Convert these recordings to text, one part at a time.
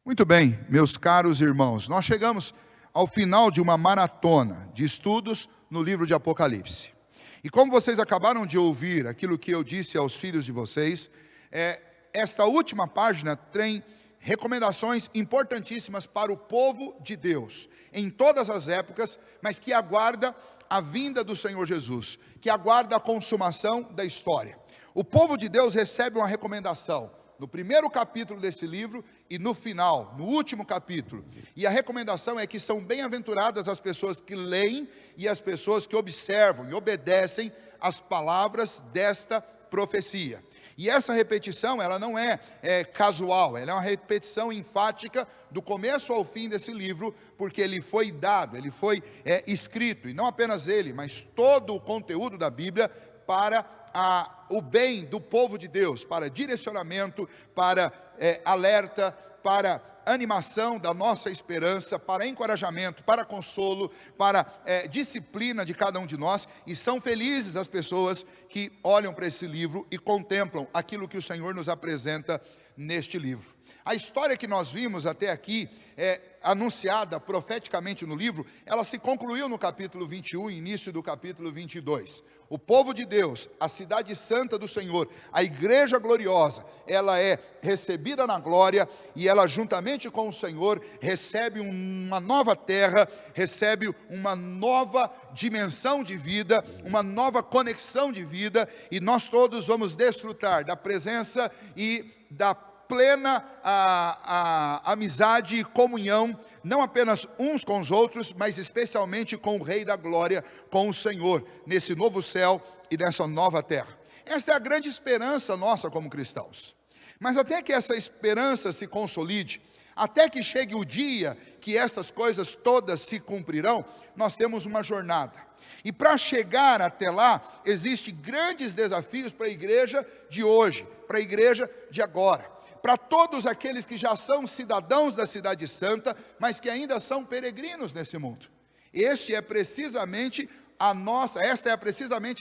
Muito bem, meus caros irmãos, nós chegamos ao final de uma maratona de estudos no livro de Apocalipse. E como vocês acabaram de ouvir aquilo que eu disse aos filhos de vocês, esta última página tem recomendações importantíssimas para o povo de Deus, em todas as épocas, mas que aguarda a vinda do Senhor Jesus, que aguarda a consumação da história. O povo de Deus recebe uma recomendação no primeiro capítulo desse livro e no final, no último capítulo. E a recomendação é que são bem-aventuradas as pessoas que leem e as pessoas que observam e obedecem as palavras desta profecia. E essa repetição, ela não é casual, ela é uma repetição enfática do começo ao fim desse livro, porque ele foi dado, ele foi escrito, e não apenas ele, mas todo o conteúdo da Bíblia para o bem do povo de Deus, para direcionamento, para alerta, para animação da nossa esperança, para encorajamento, para consolo, para disciplina de cada um de nós. E são felizes as pessoas que olham para esse livro e contemplam aquilo que o Senhor nos apresenta neste livro. A história que nós vimos até aqui, anunciada profeticamente no livro, ela se concluiu no capítulo 21, início do capítulo 22. O povo de Deus, a cidade santa do Senhor, a igreja gloriosa, ela é recebida na glória e ela juntamente com o Senhor recebe uma nova terra, recebe uma nova dimensão de vida, uma nova conexão de vida, e nós todos vamos desfrutar da presença e da plena amizade e comunhão, não apenas uns com os outros, mas especialmente com o Rei da Glória, com o Senhor, nesse novo céu e nessa nova terra. Esta é a grande esperança nossa como cristãos. Mas até que essa esperança se consolide, até que chegue o dia que estas coisas todas se cumprirão, nós temos uma jornada. E para chegar até lá, existem grandes desafios para a igreja de hoje, para a igreja de agora. Para todos aqueles que já são cidadãos da cidade santa, mas que ainda são peregrinos nesse mundo. Esta é precisamente a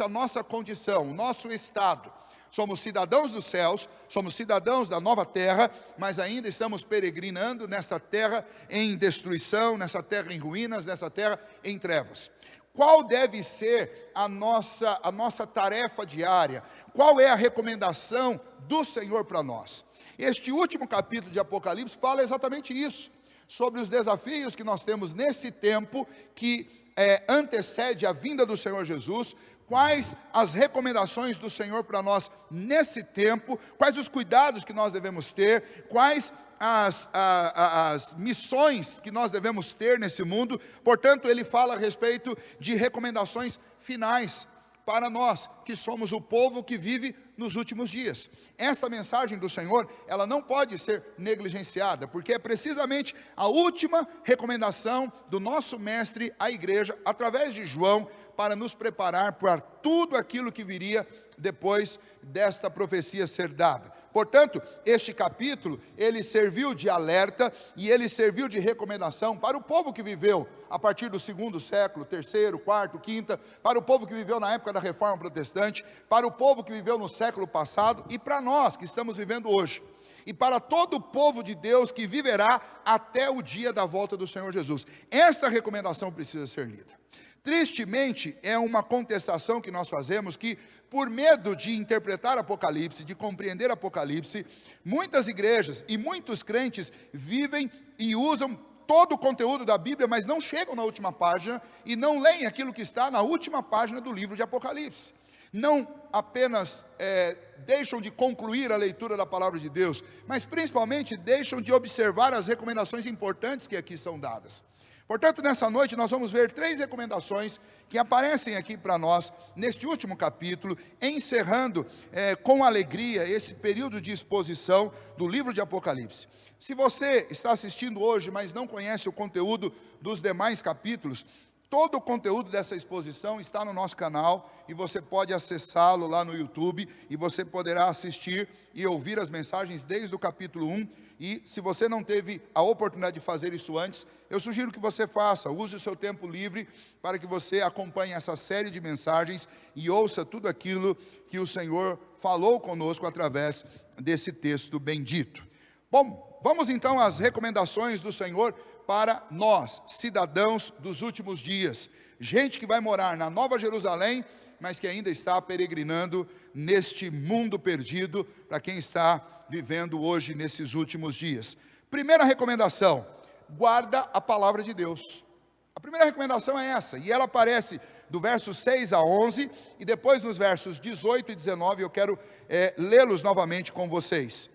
nossa condição, o nosso estado. Somos cidadãos dos céus, somos cidadãos da nova terra, mas ainda estamos peregrinando nessa terra em destruição, nessa terra em ruínas, nessa terra em trevas. Qual deve ser a nossa tarefa diária? Qual é a recomendação do Senhor para nós? Este último capítulo de Apocalipse fala exatamente isso, sobre os desafios que nós temos nesse tempo que antecede a vinda do Senhor Jesus, quais as recomendações do Senhor para nós nesse tempo, quais os cuidados que nós devemos ter, quais as missões que nós devemos ter nesse mundo. Portanto, ele fala a respeito de recomendações finais para nós, que somos o povo que vive nos últimos dias. Esta mensagem do Senhor, ela não pode ser negligenciada, porque é precisamente a última recomendação do nosso mestre à igreja, através de João, para nos preparar para tudo aquilo que viria depois desta profecia ser dada. Portanto, este capítulo, ele serviu de alerta e ele serviu de recomendação para o povo que viveu a partir do segundo século, terceiro, quarto, quinta, para o povo que viveu na época da Reforma Protestante, para o povo que viveu no século passado e para nós que estamos vivendo hoje. E para todo o povo de Deus que viverá até o dia da volta do Senhor Jesus. Esta recomendação precisa ser lida. Tristemente, é uma contestação que nós fazemos que, por medo de interpretar Apocalipse, de compreender Apocalipse, muitas igrejas e muitos crentes vivem e usam todo o conteúdo da Bíblia, mas não chegam na última página e não leem aquilo que está na última página do livro de Apocalipse. Não apenas deixam de concluir a leitura da palavra de Deus, mas principalmente deixam de observar as recomendações importantes que aqui são dadas. Portanto, nessa noite nós vamos ver 3 recomendações que aparecem aqui para nós, neste último capítulo, encerrando com alegria esse período de exposição do livro de Apocalipse. Se você está assistindo hoje, mas não conhece o conteúdo dos demais capítulos, todo o conteúdo dessa exposição está no nosso canal e você pode acessá-lo lá no YouTube e você poderá assistir e ouvir as mensagens desde o capítulo 1. E se você não teve a oportunidade de fazer isso antes, eu sugiro que você faça, use o seu tempo livre para que você acompanhe essa série de mensagens e ouça tudo aquilo que o Senhor falou conosco através desse texto bendito. Bom, vamos então às recomendações do Senhor para nós, cidadãos dos últimos dias. Gente que vai morar na Nova Jerusalém, mas que ainda está peregrinando neste mundo perdido, para quem está vivendo hoje nesses últimos dias. Primeira recomendação: guarda a palavra de Deus. A primeira recomendação é essa, e ela aparece do verso 6 a 11, e depois nos versos 18 e 19, eu quero lê-los novamente com vocês.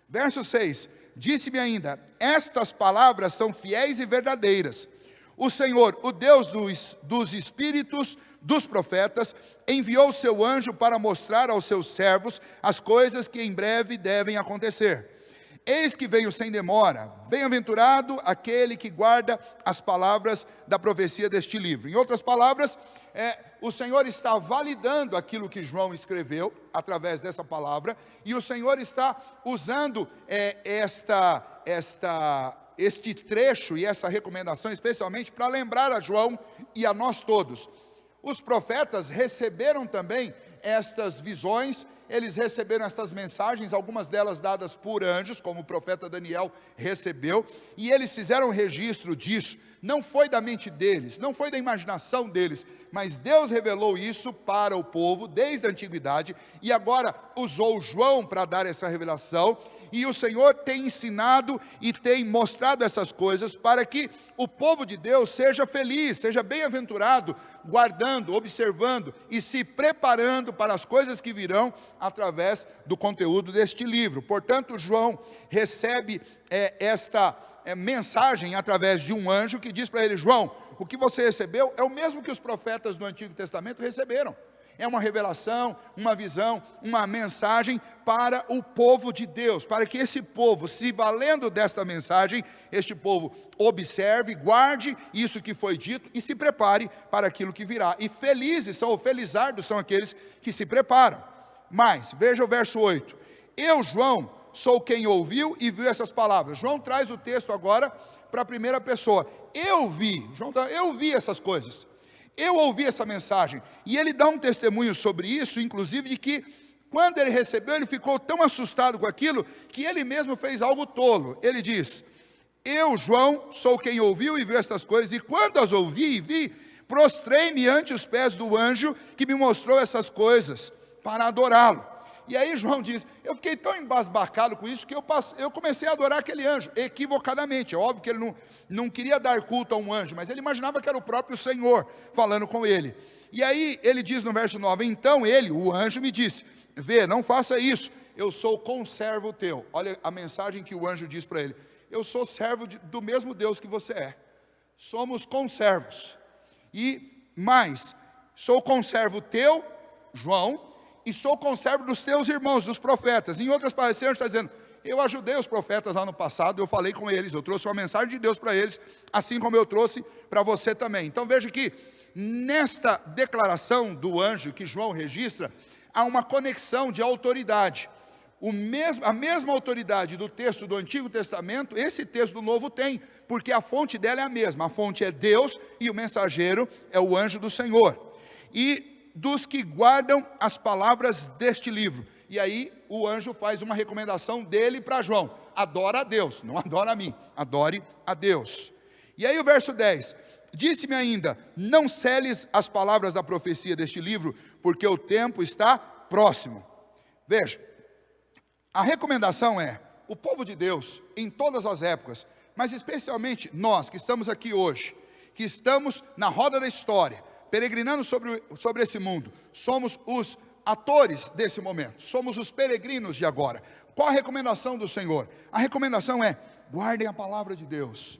Verso 6, disse-me ainda: estas palavras são fiéis e verdadeiras. O Senhor, o Deus dos espíritos dos profetas, enviou seu anjo para mostrar aos seus servos as coisas que em breve devem acontecer. Eis que venho sem demora, bem-aventurado aquele que guarda as palavras da profecia deste livro. Em outras palavras, o Senhor está validando aquilo que João escreveu, através dessa palavra, e o Senhor está usando este trecho e essa recomendação, especialmente para lembrar a João e a nós todos. Os profetas receberam também estas visões, eles receberam estas mensagens, algumas delas dadas por anjos, como o profeta Daniel recebeu, e eles fizeram registro disso. Não foi da mente deles, não foi da imaginação deles, mas Deus revelou isso para o povo desde a antiguidade, e agora usou João para dar essa revelação, e o Senhor tem ensinado e tem mostrado essas coisas para que o povo de Deus seja feliz, seja bem-aventurado, guardando, observando e se preparando para as coisas que virão através do conteúdo deste livro. Portanto, João recebe esta mensagem através de um anjo que diz para ele: João, o que você recebeu é o mesmo que os profetas do Antigo Testamento receberam. É uma revelação, uma visão, uma mensagem para o povo de Deus, para que esse povo, se valendo desta mensagem, este povo observe, guarde isso que foi dito e se prepare para aquilo que virá. E felizes são, ou felizardos são aqueles que se preparam. Mas, veja o verso 8: eu, João, sou quem ouviu e viu essas palavras. João traz o texto agora para a primeira pessoa. Eu vi essas coisas. Eu ouvi essa mensagem, e ele dá um testemunho sobre isso, inclusive de que, quando ele recebeu, ele ficou tão assustado com aquilo, que ele mesmo fez algo tolo. Ele diz: eu, João, sou quem ouviu e viu estas coisas, e quando as ouvi e vi, prostrei-me ante os pés do anjo, que me mostrou essas coisas, para adorá-lo. E aí João diz: eu fiquei tão embasbacado com isso, que eu comecei a adorar aquele anjo, equivocadamente. É óbvio que ele não queria dar culto a um anjo, mas ele imaginava que era o próprio Senhor falando com ele. E aí ele diz no verso 9: então ele, o anjo, me disse: vê, não faça isso, eu sou conservo teu. Olha a mensagem que o anjo diz para ele: eu sou servo do mesmo Deus que você é. Somos conservos. E mais, sou conservo teu, João, e sou conservo dos teus irmãos, dos profetas. Em outras palavras, o Senhor está dizendo: eu ajudei os profetas lá no passado, eu falei com eles, eu trouxe uma mensagem de Deus para eles, assim como eu trouxe para você também. Então veja que nesta declaração do anjo que João registra, há uma conexão de autoridade. A mesma autoridade do texto do Antigo Testamento, esse texto do Novo tem, porque a fonte dela é a mesma. A fonte é Deus e o mensageiro é o anjo do Senhor. E dos que guardam as palavras deste livro. E aí o anjo faz uma recomendação dele para João: adora a Deus, não adora a mim, adore a Deus. E aí o verso 10, disse-me ainda: não seles as palavras da profecia deste livro, porque o tempo está próximo. Veja, a recomendação é: o povo de Deus, em todas as épocas, mas especialmente nós que estamos aqui hoje, que estamos na roda da história, peregrinando sobre esse mundo, somos os atores desse momento, somos os peregrinos de agora. Qual a recomendação do Senhor? A recomendação é: guardem a palavra de Deus,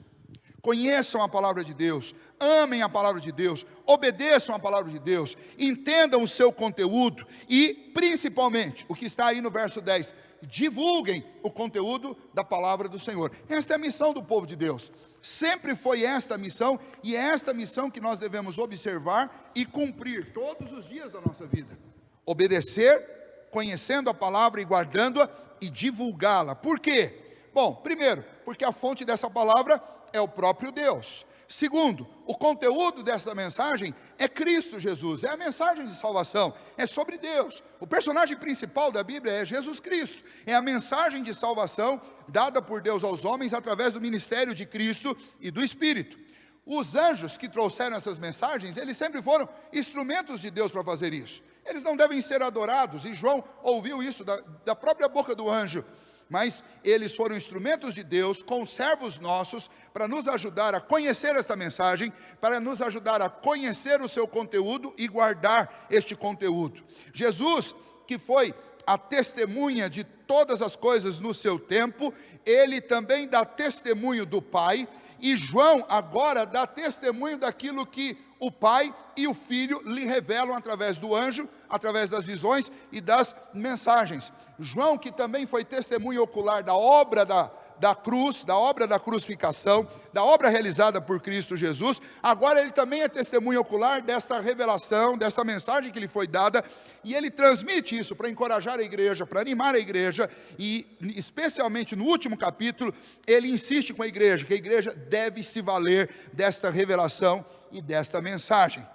conheçam a palavra de Deus, amem a palavra de Deus, obedeçam a palavra de Deus, entendam o seu conteúdo e, principalmente, o que está aí no verso 10, divulguem o conteúdo da palavra do Senhor. Esta é a missão do povo de Deus. Sempre foi esta a missão, e é esta missão que nós devemos observar e cumprir todos os dias da nossa vida. Obedecer, conhecendo a palavra e guardando-a, e divulgá-la. Por quê? Bom, primeiro, porque a fonte dessa palavra é o próprio Deus. Segundo, o conteúdo dessa mensagem é Cristo Jesus, é a mensagem de salvação, é sobre Deus. O personagem principal da Bíblia é Jesus Cristo, é a mensagem de salvação dada por Deus aos homens através do ministério de Cristo e do Espírito. Os anjos que trouxeram essas mensagens, eles sempre foram instrumentos de Deus para fazer isso. Eles não devem ser adorados, e João ouviu isso da própria boca do anjo. Mas eles foram instrumentos de Deus, conservos nossos, para nos ajudar a conhecer esta mensagem, para nos ajudar a conhecer o seu conteúdo e guardar este conteúdo. Jesus, que foi a testemunha de todas as coisas no seu tempo, ele também dá testemunho do Pai, e João agora dá testemunho daquilo que o Pai e o Filho lhe revelam através do anjo, através das visões e das mensagens. João, que também foi testemunho ocular da obra da cruz, da obra da crucificação, da obra realizada por Cristo Jesus, agora ele também é testemunho ocular desta revelação, desta mensagem que lhe foi dada, e ele transmite isso para encorajar a igreja, para animar a igreja, e especialmente no último capítulo, ele insiste com a igreja, que a igreja deve se valer desta revelação e desta mensagem.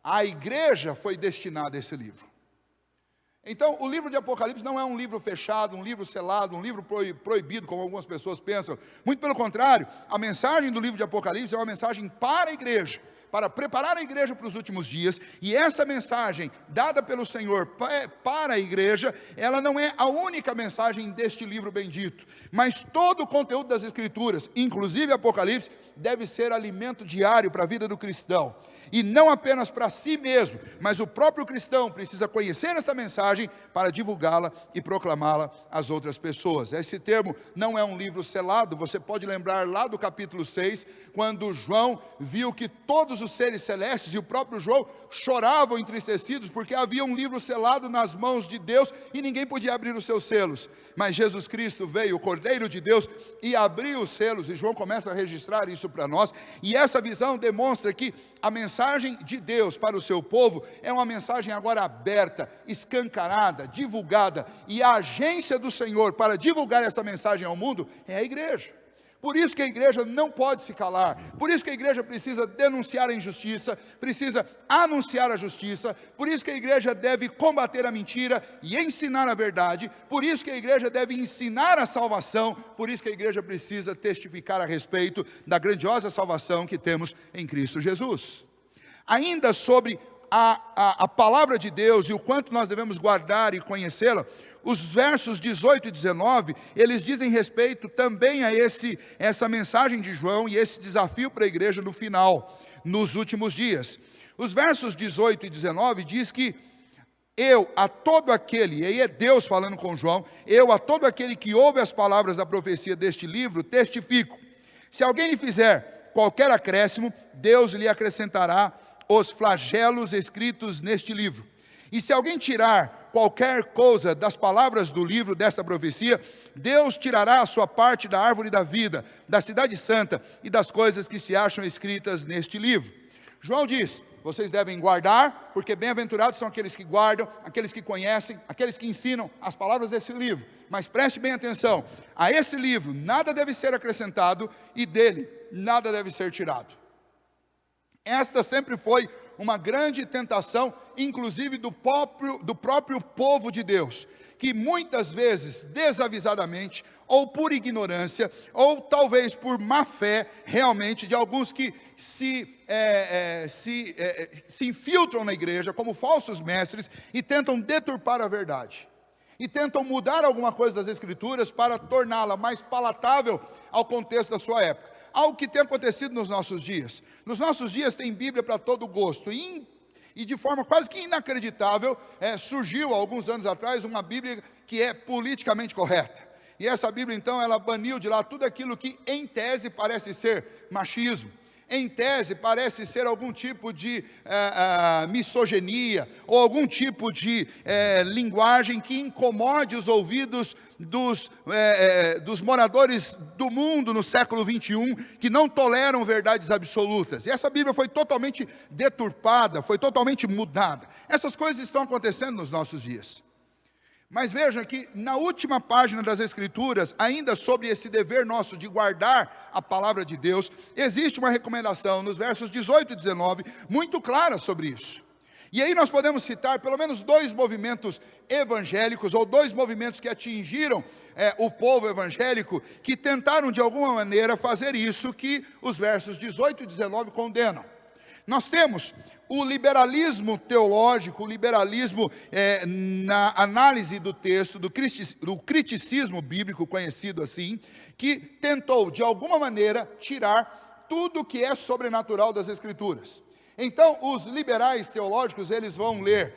A igreja foi destinada a esse livro. Então, o livro de Apocalipse não é um livro fechado, um livro selado, um livro proibido, como algumas pessoas pensam. Muito pelo contrário, a mensagem do livro de Apocalipse é uma mensagem para a igreja, para preparar a igreja para os últimos dias, e essa mensagem dada pelo Senhor para a igreja, ela não é a única mensagem deste livro bendito, mas todo o conteúdo das Escrituras, inclusive Apocalipse, deve ser alimento diário para a vida do cristão, e não apenas para si mesmo, mas o próprio cristão precisa conhecer essa mensagem para divulgá-la e proclamá-la às outras pessoas. Esse termo não é um livro selado, você pode lembrar lá do capítulo 6, quando João viu que todos os seres celestes e o próprio João choravam entristecidos, porque havia um livro selado nas mãos de Deus e ninguém podia abrir os seus selos. Mas Jesus Cristo veio, o Cordeiro de Deus, e abriu os selos, e João começa a registrar isso para nós, e essa visão demonstra que a mensagem de Deus para o seu povo é uma mensagem agora aberta, escancarada, divulgada, e a agência do Senhor para divulgar essa mensagem ao mundo é a igreja. Por isso que a igreja não pode se calar, por isso que a igreja precisa denunciar a injustiça, precisa anunciar a justiça, por isso que a igreja deve combater a mentira e ensinar a verdade, por isso que a igreja deve ensinar a salvação, por isso que a igreja precisa testificar a respeito da grandiosa salvação que temos em Cristo Jesus. Ainda sobre a palavra de Deus e o quanto nós devemos guardar e conhecê-la, os versos 18 e 19, eles dizem respeito também a essa mensagem de João e esse desafio para a igreja no final, nos últimos dias. Os versos 18 e 19 diz que eu a todo aquele, e aí é Deus falando com João, eu a todo aquele que ouve as palavras da profecia deste livro, testifico, se alguém lhe fizer qualquer acréscimo, Deus lhe acrescentará os flagelos escritos neste livro. E se alguém tirar qualquer coisa das palavras do livro desta profecia, Deus tirará a sua parte da árvore da vida, da cidade santa e das coisas que se acham escritas neste livro. João diz, vocês devem guardar, porque bem-aventurados são aqueles que guardam, aqueles que conhecem, aqueles que ensinam as palavras desse livro. Mas preste bem atenção, a esse livro nada deve ser acrescentado e dele nada deve ser tirado. Esta sempre foi uma grande tentação, inclusive do próprio povo de Deus, que muitas vezes, desavisadamente, ou por ignorância, ou talvez por má fé, realmente, de alguns que se infiltram na igreja como falsos mestres e tentam deturpar a verdade. E tentam mudar alguma coisa das Escrituras para torná-la mais palatável ao contexto da sua época. Algo que tem acontecido nos nossos dias. Nos nossos dias tem Bíblia para todo gosto. E de forma quase que inacreditável, surgiu há alguns anos atrás uma Bíblia que é politicamente correta. E essa Bíblia então, ela baniu de lá tudo aquilo que em tese parece ser machismo. Em tese parece ser algum tipo de misoginia, ou algum tipo de linguagem que incomode os ouvidos dos moradores do mundo no século 21, que não toleram verdades absolutas. E essa Bíblia foi totalmente deturpada, foi totalmente mudada. Essas coisas estão acontecendo nos nossos dias. Mas veja que na última página das Escrituras, ainda sobre esse dever nosso de guardar a palavra de Deus, existe uma recomendação nos versos 18 e 19, muito clara sobre isso. E aí nós podemos citar pelo menos dois movimentos evangélicos, ou dois movimentos que atingiram o povo evangélico, que tentaram de alguma maneira fazer isso que os versos 18 e 19 condenam. Nós temos o liberalismo teológico, o liberalismo na análise do texto, do criticismo bíblico, conhecido assim, que tentou de alguma maneira tirar tudo que é sobrenatural das Escrituras. Então, os liberais teológicos, eles vão ler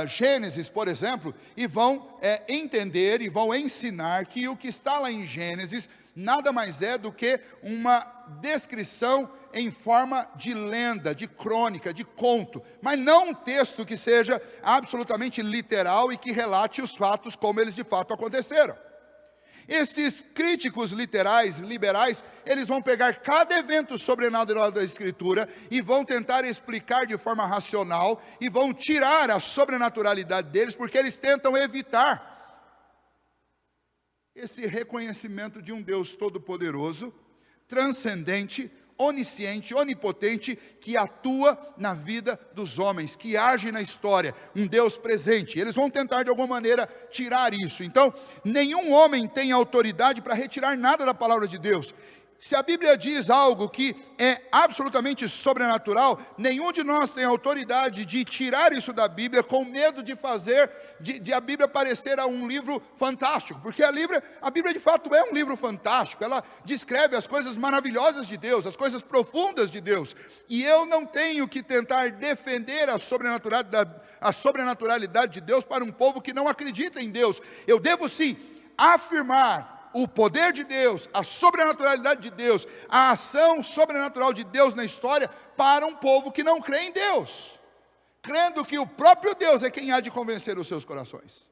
Gênesis, por exemplo, e vão entender e vão ensinar que o que está lá em Gênesis nada mais é do que uma descrição em forma de lenda, de crônica, de conto, mas não um texto que seja absolutamente literal e que relate os fatos como eles de fato aconteceram. Esses críticos liberais, eles vão pegar cada evento sobrenatural da Escritura e vão tentar explicar de forma racional e vão tirar a sobrenaturalidade deles, porque eles tentam evitar esse reconhecimento de um Deus todo-poderoso, transcendente, onisciente, onipotente, que atua na vida dos homens, que age na história, um Deus presente. Eles vão tentar de alguma maneira tirar isso. Então, nenhum homem tem autoridade para retirar nada da palavra de Deus. Se a Bíblia diz algo que é absolutamente sobrenatural, nenhum de nós tem autoridade de tirar isso da Bíblia com medo de fazer, de a Bíblia parecer um livro fantástico, porque a Bíblia de fato é um livro fantástico, ela descreve as coisas maravilhosas de Deus, as coisas profundas de Deus, e eu não tenho que tentar defender a sobrenaturalidade de Deus para um povo que não acredita em Deus. Eu devo sim afirmar o poder de Deus, a sobrenaturalidade de Deus, a ação sobrenatural de Deus na história para um povo que não crê em Deus, crendo que o próprio Deus é quem há de convencer os seus corações,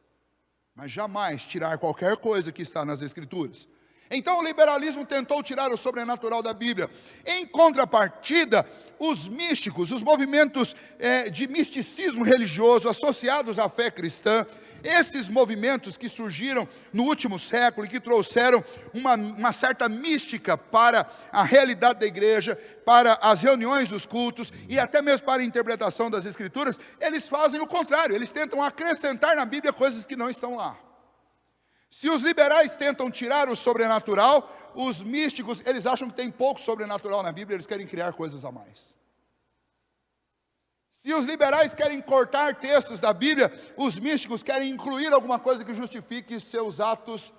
mas jamais tirar qualquer coisa que está nas Escrituras. Então o liberalismo tentou tirar o sobrenatural da Bíblia. Em contrapartida, os místicos, os movimentos de misticismo religioso associados à fé cristã, esses movimentos que surgiram no último século e que trouxeram uma certa mística para a realidade da igreja, para as reuniões dos cultos e até mesmo para a interpretação das Escrituras, eles fazem o contrário, eles tentam acrescentar na Bíblia coisas que não estão lá. Se os liberais tentam tirar o sobrenatural, os místicos, eles acham que tem pouco sobrenatural na Bíblia, eles querem criar coisas a mais. Se os liberais querem cortar textos da Bíblia, os místicos querem incluir alguma coisa que justifique seus atos,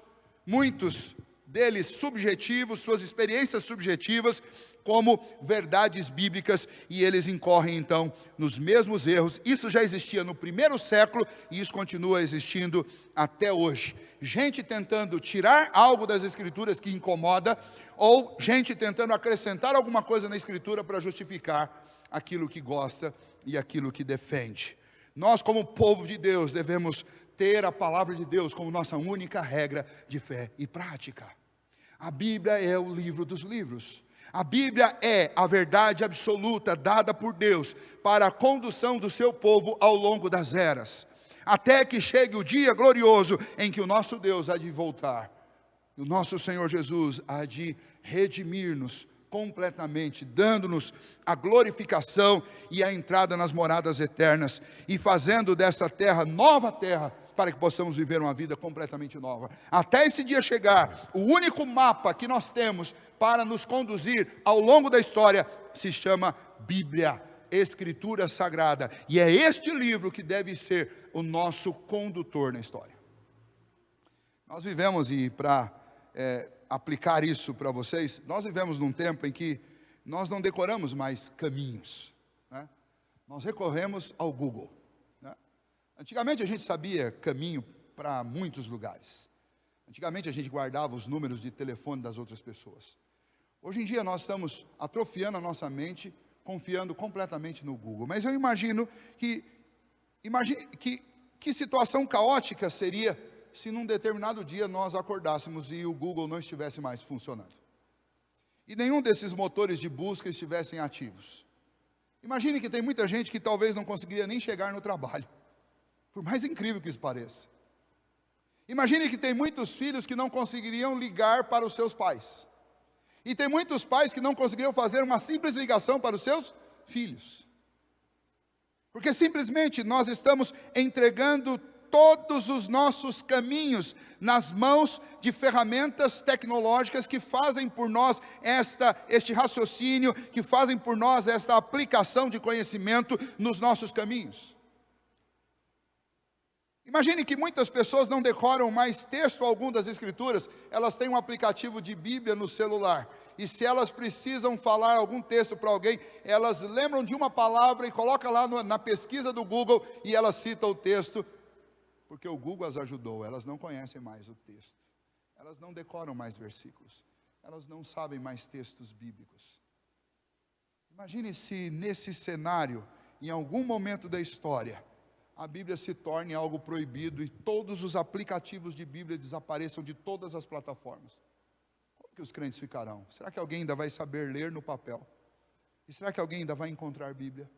muitos deles subjetivos, suas experiências subjetivas, como verdades bíblicas, e eles incorrem então nos mesmos erros. Isso já existia no primeiro século e isso continua existindo até hoje. Gente tentando tirar algo das Escrituras que incomoda, ou gente tentando acrescentar alguma coisa na Escritura para justificar aquilo que gosta e aquilo que defende. Nós, como povo de Deus, devemos ter a palavra de Deus como nossa única regra de fé e prática. A Bíblia é o livro dos livros. A Bíblia é a verdade absoluta dada por Deus para a condução do seu povo ao longo das eras, até que chegue o dia glorioso em que o nosso Deus há de voltar. O nosso Senhor Jesus há de redimir-nos completamente, dando-nos a glorificação e a entrada nas moradas eternas, e fazendo dessa terra nova terra, para que possamos viver uma vida completamente nova. Até esse dia chegar, o único mapa que nós temos para nos conduzir ao longo da história se chama Bíblia, Escritura Sagrada, e é este livro que deve ser o nosso condutor na história. Nós vivemos, e para aplicar isso para vocês, nós vivemos num tempo em que nós não decoramos mais caminhos, né? Nós recorremos ao Google, né? Antigamente a gente sabia caminho para muitos lugares. Antigamente a gente guardava os números de telefone das outras pessoas. Hoje em dia nós estamos atrofiando a nossa mente, confiando completamente no Google. Mas eu imagino que situação caótica seria se num determinado dia nós acordássemos e o Google não estivesse mais funcionando, e nenhum desses motores de busca estivessem ativos. Imagine que tem muita gente que talvez não conseguiria nem chegar no trabalho, por mais incrível que isso pareça. Imagine que tem muitos filhos que não conseguiriam ligar para os seus pais. E tem muitos pais que não conseguiriam fazer uma simples ligação para os seus filhos. Porque simplesmente nós estamos entregando todos os nossos caminhos nas mãos de ferramentas tecnológicas que fazem por nós este raciocínio, que fazem por nós esta aplicação de conhecimento nos nossos caminhos. Imagine que muitas pessoas não decoram mais texto algum das Escrituras, elas têm um aplicativo de Bíblia no celular. E se elas precisam falar algum texto para alguém, elas lembram de uma palavra e colocam lá na pesquisa do Google e elas citam o texto, porque o Google as ajudou. Elas não conhecem mais o texto, elas não decoram mais versículos, elas não sabem mais textos bíblicos. Imagine se nesse cenário, em algum momento da história, a Bíblia se torne algo proibido e todos os aplicativos de Bíblia desapareçam de todas as plataformas. Como que os crentes ficarão? Será que alguém ainda vai saber ler no papel? E será que alguém ainda vai encontrar Bíblia?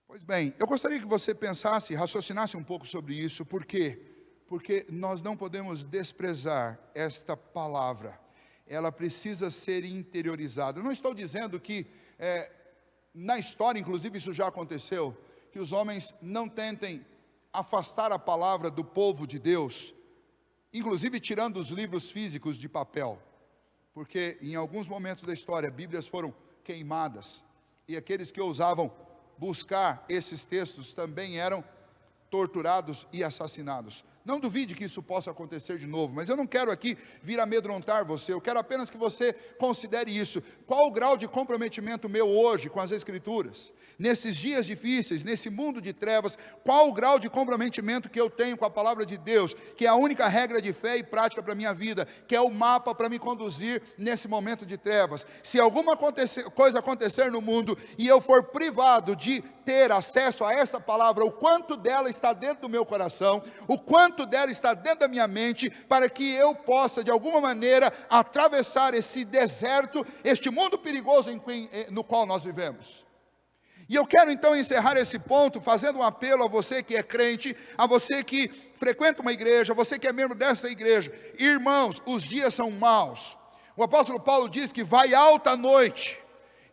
Pois bem, eu gostaria que você pensasse, raciocinasse um pouco sobre isso. Por quê? Porque nós não podemos desprezar esta palavra. Ela precisa ser interiorizada. Eu não estou dizendo que, na história, inclusive isso já aconteceu, que os homens não tentem afastar a palavra do povo de Deus, inclusive tirando os livros físicos de papel, porque em alguns momentos da história, Bíblias foram queimadas, e aqueles que ousavam buscar esses textos também eram torturados e assassinados. Não duvide que isso possa acontecer de novo, mas eu não quero aqui vir amedrontar você, eu quero apenas que você considere isso. Qual o grau de comprometimento meu hoje com as Escrituras? Nesses dias difíceis, nesse mundo de trevas, qual o grau de comprometimento que eu tenho com a palavra de Deus, que é a única regra de fé e prática para a minha vida, que é o mapa para me conduzir nesse momento de trevas? Se alguma coisa acontecer no mundo e eu for privado de ter acesso a essa palavra, o quanto dela está dentro do meu coração, o quanto dela está dentro da minha mente, para que eu possa de alguma maneira atravessar esse deserto, este mundo perigoso no qual nós vivemos. E eu quero então encerrar esse ponto fazendo um apelo a você que é crente, a você que frequenta uma igreja, a você que é membro dessa igreja. Irmãos, os dias são maus. O apóstolo Paulo diz que vai alta a noite,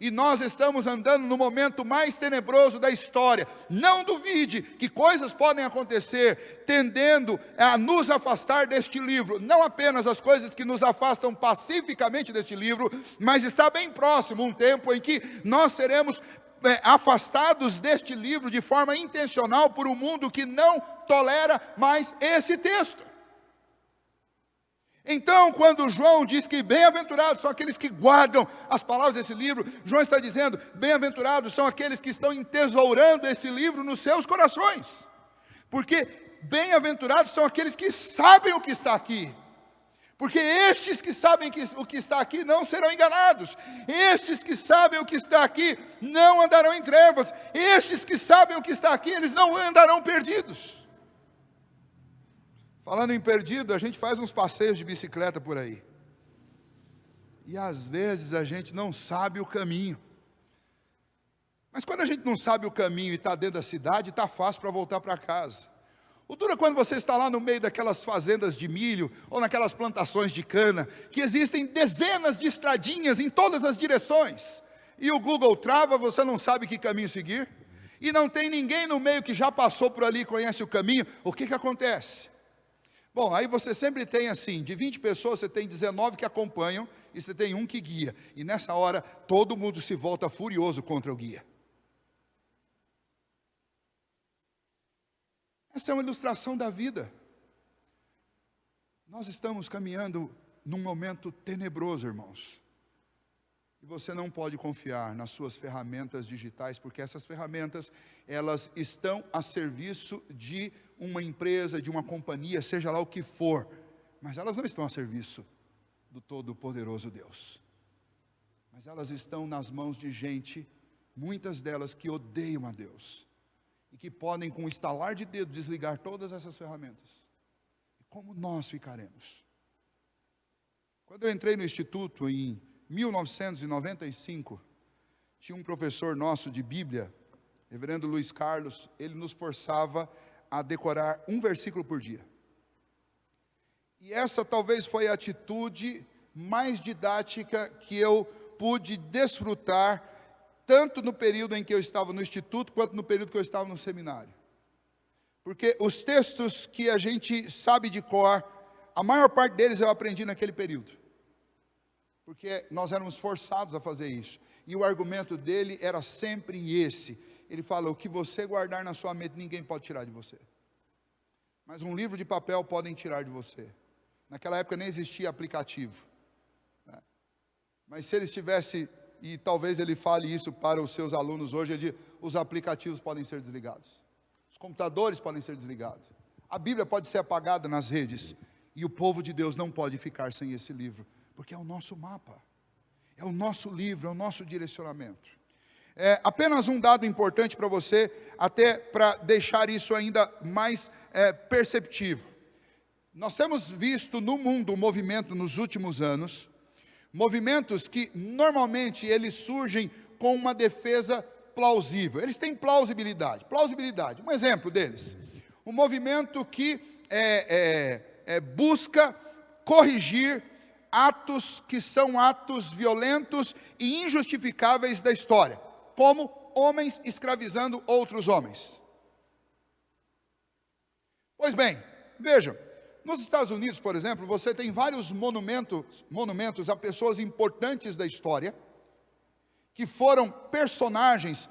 e nós estamos andando no momento mais tenebroso da história. Não duvide que coisas podem acontecer, tendendo a nos afastar deste livro. Não apenas as coisas que nos afastam pacificamente deste livro, mas está bem próximo um tempo em que nós seremos afastados deste livro de forma intencional por um mundo que não tolera mais esse texto. Então, quando João diz que bem-aventurados são aqueles que guardam as palavras desse livro, João está dizendo, bem-aventurados são aqueles que estão entesourando esse livro nos seus corações, porque bem-aventurados são aqueles que sabem o que está aqui, porque estes que sabem o que está aqui não serão enganados, estes que sabem o que está aqui não andarão em trevas, estes que sabem o que está aqui, eles não andarão perdidos. Falando em perdido, a gente faz uns passeios de bicicleta por aí, e às vezes a gente não sabe o caminho, mas quando a gente não sabe o caminho e está dentro da cidade, está fácil para voltar para casa. O duro é quando você está lá no meio daquelas fazendas de milho, ou naquelas plantações de cana, que existem dezenas de estradinhas em todas as direções, e o Google trava, você não sabe que caminho seguir, e não tem ninguém no meio que já passou por ali e conhece o caminho. O que acontece? Bom, aí você sempre tem assim, de 20 pessoas você tem 19 que acompanham, e você tem um que guia, e nessa hora todo mundo se volta furioso contra o guia. Essa é uma ilustração da vida. Nós estamos caminhando num momento tenebroso, irmãos. E você não pode confiar nas suas ferramentas digitais, porque essas ferramentas, elas estão a serviço de uma empresa, de uma companhia, seja lá o que for. Mas elas não estão a serviço do Todo-Poderoso Deus. Mas elas estão nas mãos de gente, muitas delas que odeiam a Deus, e que podem, com um estalar de dedo, desligar todas essas ferramentas. E como nós ficaremos? Quando eu entrei no Instituto em 1995, tinha um professor nosso de Bíblia, reverendo Luiz Carlos, ele nos forçava a decorar um versículo por dia. E essa talvez foi a atitude mais didática que eu pude desfrutar, tanto no período em que eu estava no instituto, quanto no período que eu estava no seminário. Porque os textos que a gente sabe de cor, a maior parte deles eu aprendi naquele período. Porque nós éramos forçados a fazer isso. E o argumento dele era sempre esse. Ele fala, o que você guardar na sua mente, ninguém pode tirar de você. Mas um livro de papel podem tirar de você. Naquela época nem existia aplicativo. Mas se ele estivesse, e talvez ele fale isso para os seus alunos hoje, ele diz, os aplicativos podem ser desligados. Os computadores podem ser desligados. A Bíblia pode ser apagada nas redes. E o povo de Deus não pode ficar sem esse livro. Porque é o nosso mapa. É o nosso livro, é o nosso direcionamento. Apenas um dado importante para você, até para deixar isso ainda mais perceptível. Nós temos visto no mundo um movimento nos últimos anos, movimentos que normalmente eles surgem com uma defesa plausível. Eles têm plausibilidade. Um exemplo deles, um movimento que busca corrigir atos que são atos violentos e injustificáveis da história, como homens escravizando outros homens. Pois bem, vejam, nos Estados Unidos, por exemplo, você tem vários monumentos a pessoas importantes da história, que foram personagens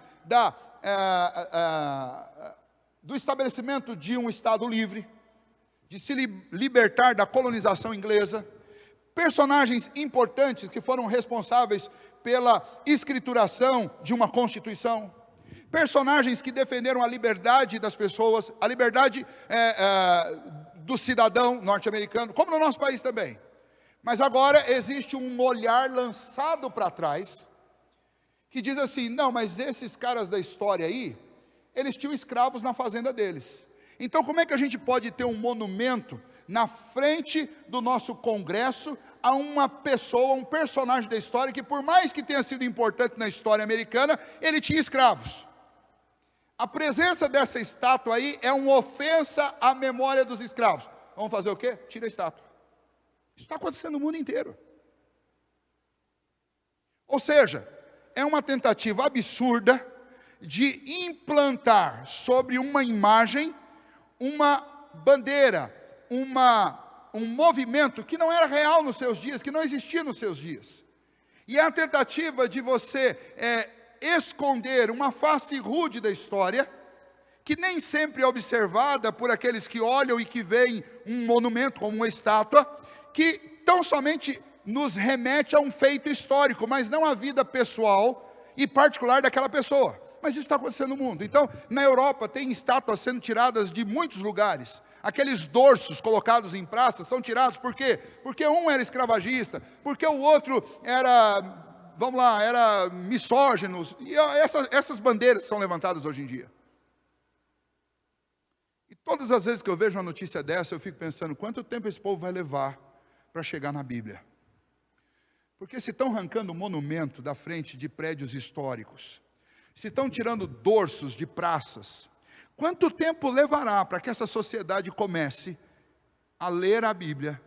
do estabelecimento de um Estado livre, de se libertar da colonização inglesa, personagens importantes que foram responsáveis pela escrituração de uma Constituição, personagens que defenderam a liberdade das pessoas, a liberdade do cidadão norte-americano, como no nosso país também. Mas agora existe um olhar lançado para trás, que diz assim, não, mas esses caras da história aí, eles tinham escravos na fazenda deles. Então como é que a gente pode ter um monumento na frente do nosso Congresso a uma pessoa, um personagem da história, que por mais que tenha sido importante na história americana, ele tinha escravos? A presença dessa estátua aí é uma ofensa à memória dos escravos. Vamos fazer o quê? Tira a estátua. Isso está acontecendo no mundo inteiro. Ou seja, é uma tentativa absurda de implantar sobre uma imagem, uma bandeira, um movimento que não era real nos seus dias, que não existia nos seus dias. E é a tentativa de você esconder uma face rude da história, que nem sempre é observada por aqueles que olham e que veem um monumento como uma estátua, que tão somente nos remete a um feito histórico, mas não à vida pessoal e particular daquela pessoa. Mas isso está acontecendo no mundo. Então, na Europa tem estátuas sendo tiradas de muitos lugares. Aqueles dorsos colocados em praças são tirados, por quê? Porque um era escravagista, porque o outro era misógino, e essas bandeiras são levantadas hoje em dia. E todas as vezes que eu vejo uma notícia dessa, eu fico pensando, quanto tempo esse povo vai levar para chegar na Bíblia? Porque se estão arrancando monumento da frente de prédios históricos, se estão tirando dorsos de praças, quanto tempo levará para que essa sociedade comece a ler a Bíblia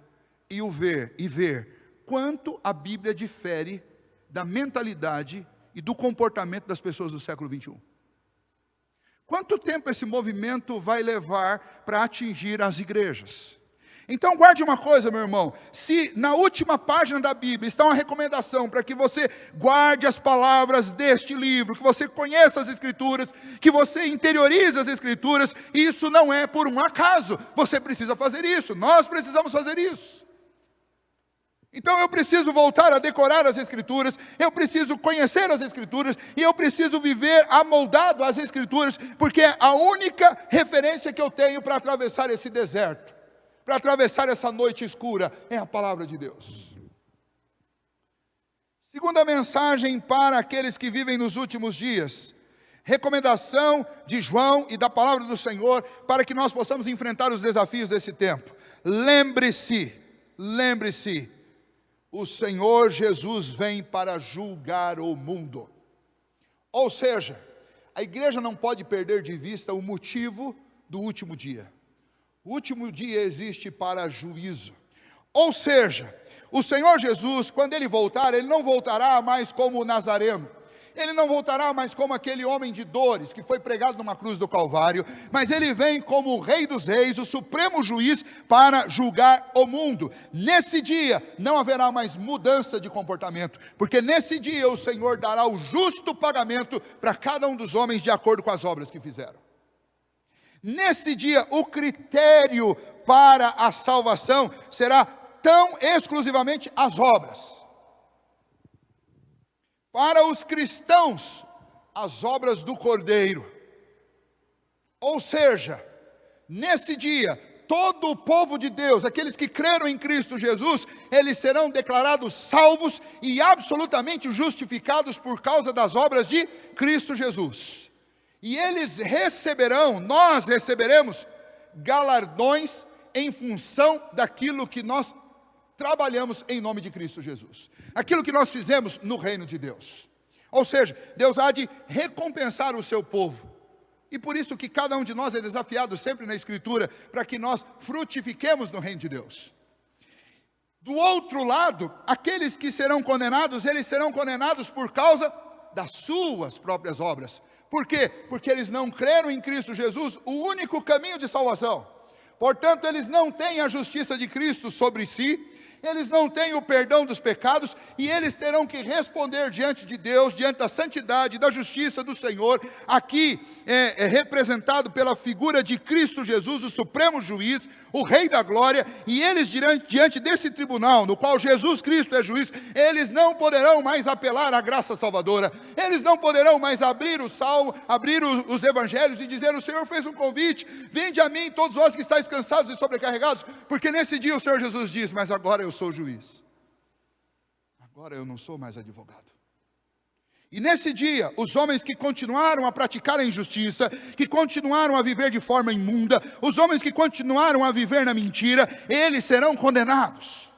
e ver quanto a Bíblia difere da mentalidade e do comportamento das pessoas do século 21? Quanto tempo esse movimento vai levar para atingir as igrejas? Então guarde uma coisa, meu irmão, se na última página da Bíblia está uma recomendação para que você guarde as palavras deste livro, que você conheça as Escrituras, que você interiorize as Escrituras, isso não é por um acaso, você precisa fazer isso, nós precisamos fazer isso. Então eu preciso voltar a decorar as Escrituras, eu preciso conhecer as Escrituras, e eu preciso viver amoldado às Escrituras, porque é a única referência que eu tenho para atravessar esse deserto, para atravessar essa noite escura, é a palavra de Deus. Segunda mensagem para aqueles que vivem nos últimos dias, recomendação de João e da palavra do Senhor, para que nós possamos enfrentar os desafios desse tempo. Lembre-se, o Senhor Jesus vem para julgar o mundo. Ou seja, a igreja não pode perder de vista o motivo do último dia. O último dia existe para juízo. Ou seja, o Senhor Jesus, quando Ele voltar, Ele não voltará mais como o Nazareno. Ele não voltará mais como aquele homem de dores, que foi pregado numa cruz do Calvário, mas Ele vem como o Rei dos Reis, o Supremo Juiz, para julgar o mundo. Nesse dia, não haverá mais mudança de comportamento, porque nesse dia o Senhor dará o justo pagamento para cada um dos homens, de acordo com as obras que fizeram. Nesse dia, o critério para a salvação será tão exclusivamente as obras. Para os cristãos, as obras do Cordeiro. Ou seja, nesse dia, todo o povo de Deus, aqueles que creram em Cristo Jesus, eles serão declarados salvos e absolutamente justificados por causa das obras de Cristo Jesus. E eles receberão, nós receberemos galardões em função daquilo que nós trabalhamos em nome de Cristo Jesus. Aquilo que nós fizemos no reino de Deus. Ou seja, Deus há de recompensar o seu povo. E por isso que cada um de nós é desafiado sempre na Escritura, para que nós frutifiquemos no reino de Deus. Do outro lado, aqueles que serão condenados, eles serão condenados por causa das suas próprias obras. Por quê? Porque eles não creram em Cristo Jesus, o único caminho de salvação. Portanto, eles não têm a justiça de Cristo sobre si, eles não têm o perdão dos pecados, e eles terão que responder diante de Deus, diante da santidade, da justiça do Senhor. Aqui é representado pela figura de Cristo Jesus, o Supremo Juiz, o Rei da Glória, e eles diante desse tribunal, no qual Jesus Cristo é juiz, eles não poderão mais apelar à graça salvadora, eles não poderão mais abrir o salmo, abrir os evangelhos e dizer: o Senhor fez um convite, vinde a mim todos vós que estáis cansados e sobrecarregados, porque nesse dia o Senhor Jesus diz: mas agora eu sou juiz, agora eu não sou mais advogado. E nesse dia, os homens que continuaram a praticar a injustiça, que continuaram a viver de forma imunda, os homens que continuaram a viver na mentira, eles serão condenados.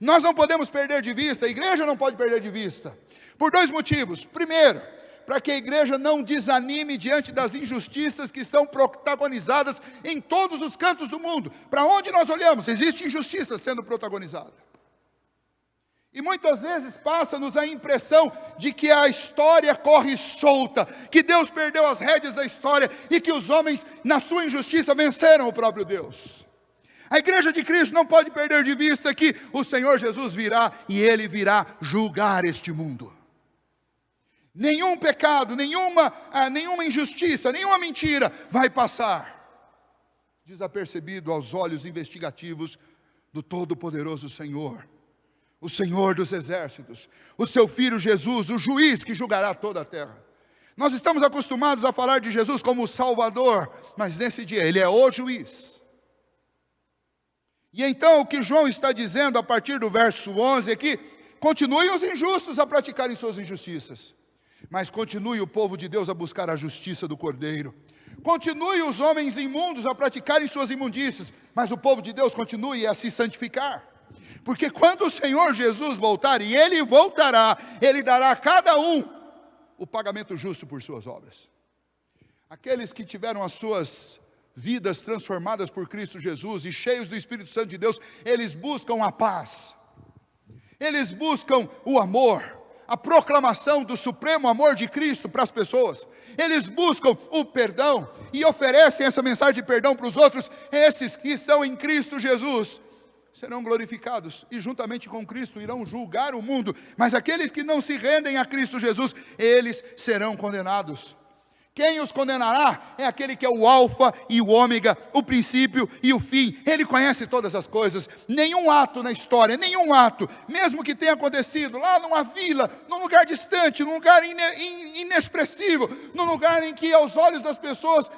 Nós não podemos perder de vista, a igreja não pode perder de vista, por dois motivos. Primeiro, para que a igreja não desanime diante das injustiças que são protagonizadas em todos os cantos do mundo. Para onde nós olhamos, existe injustiça sendo protagonizada. E muitas vezes passa-nos a impressão de que a história corre solta, que Deus perdeu as rédeas da história e que os homens, na sua injustiça, venceram o próprio Deus. A igreja de Cristo não pode perder de vista que o Senhor Jesus virá e Ele virá julgar este mundo. Nenhum pecado, nenhuma injustiça, nenhuma mentira vai passar desapercebido aos olhos investigativos do Todo-Poderoso Senhor. O Senhor dos exércitos, o seu Filho Jesus, o juiz que julgará toda a terra. Nós estamos acostumados a falar de Jesus como o Salvador, mas nesse dia Ele é o juiz. E então o que João está dizendo a partir do verso 11 é que continuem os injustos a praticarem suas injustiças, mas continue o povo de Deus a buscar a justiça do Cordeiro. Continue os homens imundos a praticarem suas imundícias, mas o povo de Deus continue a se santificar. Porque quando o Senhor Jesus voltar, e Ele voltará, Ele dará a cada um o pagamento justo por suas obras. Aqueles que tiveram as suas vidas transformadas por Cristo Jesus e cheios do Espírito Santo de Deus, eles buscam a paz, eles buscam o amor, a proclamação do supremo amor de Cristo para as pessoas. Eles buscam o perdão e oferecem essa mensagem de perdão para os outros. Esses que estão em Cristo Jesus serão glorificados e juntamente com Cristo irão julgar o mundo. Mas aqueles que não se rendem a Cristo Jesus, eles serão condenados. Quem os condenará é aquele que é o alfa e o ômega, o princípio e o fim. Ele conhece todas as coisas. Nenhum ato na história, nenhum ato, mesmo que tenha acontecido lá numa vila, num lugar distante, num lugar inexpressivo, num lugar em que aos olhos das pessoas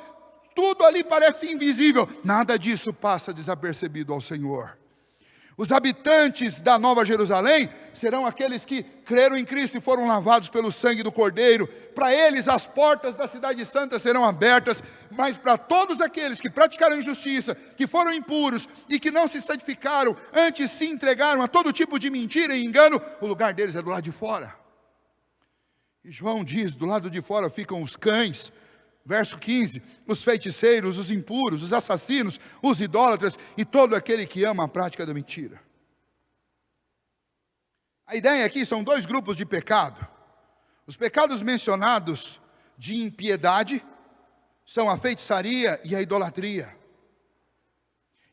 tudo ali parece invisível, nada disso passa desapercebido ao Senhor. Os habitantes da Nova Jerusalém serão aqueles que creram em Cristo e foram lavados pelo sangue do Cordeiro. Para eles as portas da cidade santa serão abertas, mas para todos aqueles que praticaram injustiça, que foram impuros e que não se santificaram, antes se entregaram a todo tipo de mentira e engano, o lugar deles é do lado de fora. E João diz: do lado de fora ficam os cães. Verso 15, os feiticeiros, os impuros, os assassinos, os idólatras e todo aquele que ama a prática da mentira. A ideia aqui são dois grupos de pecado. Os pecados mencionados de impiedade são a feitiçaria e a idolatria.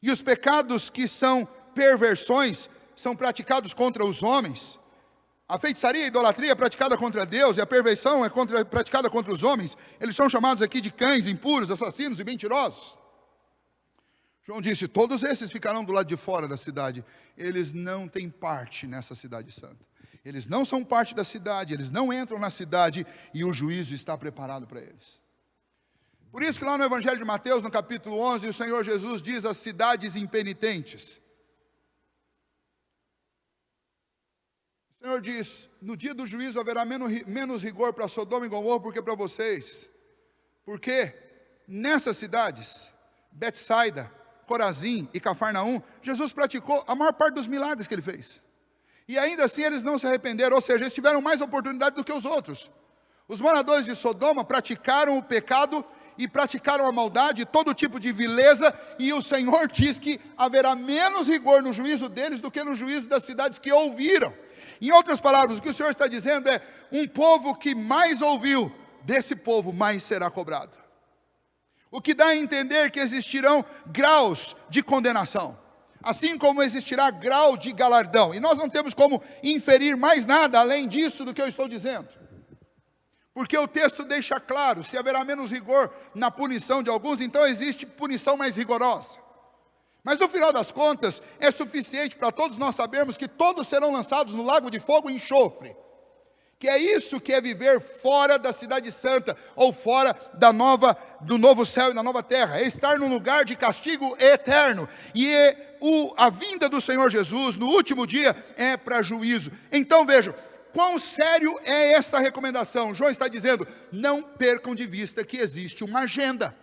E os pecados que são perversões são praticados contra os homens. A feitiçaria e a idolatria é praticada contra Deus, e a perversão é praticada contra os homens. Eles são chamados aqui de cães, impuros, assassinos e mentirosos. João disse, todos esses ficarão do lado de fora da cidade. Eles não têm parte nessa cidade santa. Eles não são parte da cidade, eles não entram na cidade, e o juízo está preparado para eles. Por isso que lá no Evangelho de Mateus, no capítulo 11, o Senhor Jesus diz às cidades impenitentes. O Senhor diz, no dia do juízo haverá menos rigor para Sodoma e Gomorra, porque para vocês. Porque nessas cidades, Betsaida, Corazim e Cafarnaum, Jesus praticou a maior parte dos milagres que ele fez. E ainda assim eles não se arrependeram, ou seja, eles tiveram mais oportunidade do que os outros. Os moradores de Sodoma praticaram o pecado e praticaram a maldade, todo tipo de vileza, e o Senhor diz que haverá menos rigor no juízo deles do que no juízo das cidades que ouviram. Em outras palavras, o que o Senhor está dizendo é, um povo que mais ouviu, desse povo mais será cobrado. O que dá a entender que existirão graus de condenação, assim como existirá grau de galardão, e nós não temos como inferir mais nada além disso do que eu estou dizendo. Porque o texto deixa claro, se haverá menos rigor na punição de alguns, então existe punição mais rigorosa. Mas no final das contas, é suficiente para todos nós sabermos que todos serão lançados no lago de fogo e enxofre. Que é isso que é viver fora da cidade santa, ou fora do novo céu e da nova terra. É estar num lugar de castigo eterno. E a vinda do Senhor Jesus, no último dia, é para juízo. Então vejam, quão sério é essa recomendação? João está dizendo, não percam de vista que existe uma agenda.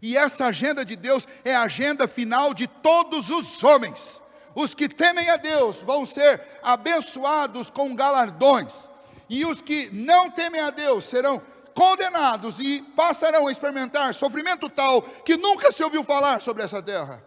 E essa agenda de Deus é a agenda final de todos os homens. Os que temem a Deus vão ser abençoados com galardões. E os que não temem a Deus serão condenados e passarão a experimentar sofrimento tal que nunca se ouviu falar sobre essa terra.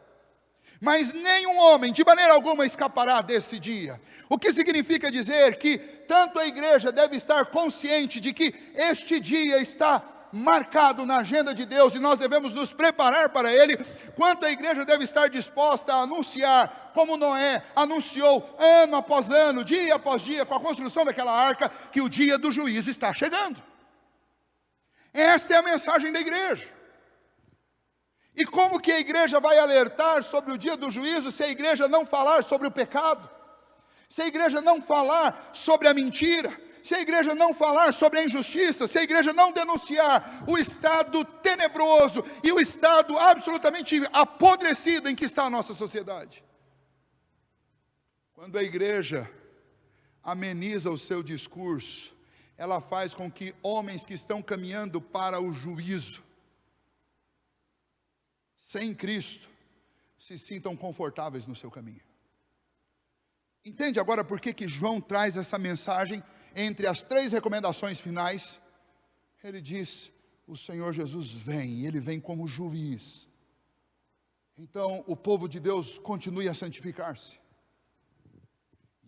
Mas nenhum homem, de maneira alguma, escapará desse dia. O que significa dizer que tanto a igreja deve estar consciente de que este dia está marcado na agenda de Deus e nós devemos nos preparar para ele, quanto a igreja deve estar disposta a anunciar, como Noé anunciou ano após ano, dia após dia, com a construção daquela arca, que o dia do juízo está chegando. Esta é a mensagem da igreja. E como que a igreja vai alertar sobre o dia do juízo se a igreja não falar sobre o pecado? Se a igreja não falar sobre a mentira? Se a igreja não falar sobre a injustiça? Se a igreja não denunciar o estado tenebroso e o estado absolutamente apodrecido em que está a nossa sociedade? Quando a igreja ameniza o seu discurso, ela faz com que homens que estão caminhando para o juízo, sem Cristo, se sintam confortáveis no seu caminho. Entende agora por que João traz essa mensagem entre as três recomendações finais? Ele diz, o Senhor Jesus vem, e Ele vem como juiz. Então o povo de Deus continue a santificar-se.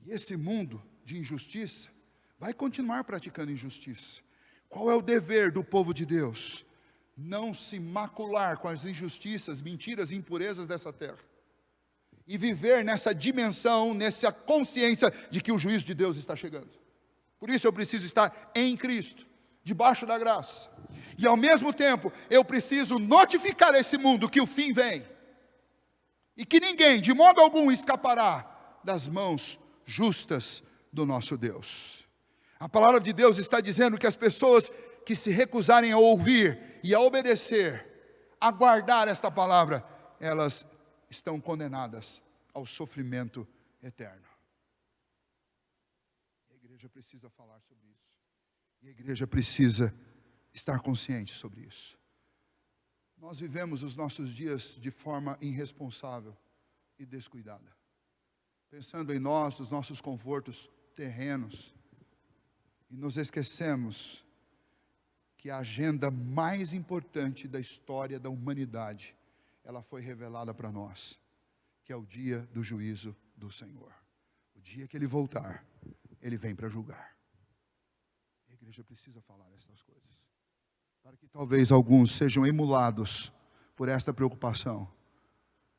E esse mundo de injustiça vai continuar praticando injustiça. Qual é o dever do povo de Deus? Não se macular com as injustiças, mentiras e impurezas dessa terra. E viver nessa dimensão, nessa consciência de que o juízo de Deus está chegando. Por isso eu preciso estar em Cristo, debaixo da graça. E ao mesmo tempo, eu preciso notificar a esse mundo que o fim vem. E que ninguém, de modo algum, escapará das mãos justas do nosso Deus. A palavra de Deus está dizendo que as pessoas que se recusarem a ouvir e a obedecer, a guardar esta palavra, elas estão condenadas ao sofrimento eterno. A igreja precisa falar sobre isso. E a igreja precisa estar consciente sobre isso. Nós vivemos os nossos dias de forma irresponsável e descuidada, pensando em nós, nos nossos confortos terrenos, e nos esquecemos que a agenda mais importante da história da humanidade, ela foi revelada para nós, que é o dia do juízo do Senhor. O dia que Ele voltar, Ele vem para julgar. A igreja precisa falar essas coisas, para que talvez alguns sejam emulados por esta preocupação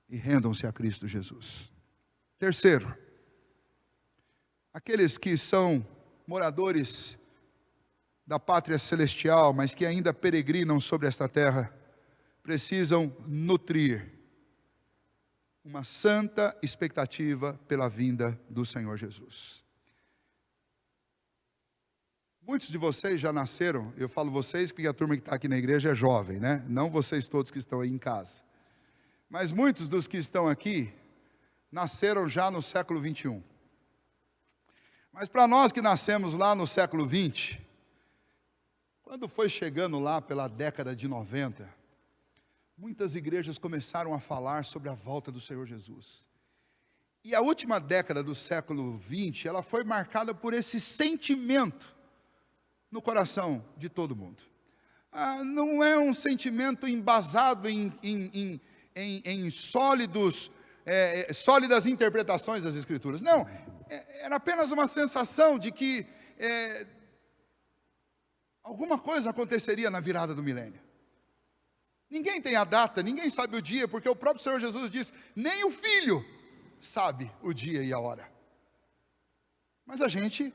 e rendam-se a Cristo Jesus. Terceiro, aqueles que são moradores da pátria celestial, mas que ainda peregrinam sobre esta terra, precisam nutrir uma santa expectativa pela vinda do Senhor Jesus. Muitos de vocês já nasceram, eu falo vocês porque a turma que está aqui na igreja é jovem, né? Não vocês todos que estão aí em casa. Mas muitos dos que estão aqui nasceram já no século 21. Mas para nós que nascemos lá no século 20, quando foi chegando lá pela década de 90, muitas igrejas começaram a falar sobre a volta do Senhor Jesus. E a última década do século 20, ela foi marcada por esse sentimento no coração de todo mundo. Não é um sentimento embasado em sólidas interpretações das Escrituras. Não, era apenas uma sensação de que alguma coisa aconteceria na virada do milênio. Ninguém tem a data, ninguém sabe o dia, porque o próprio Senhor Jesus diz, nem o Filho sabe o dia e a hora. Mas a gente,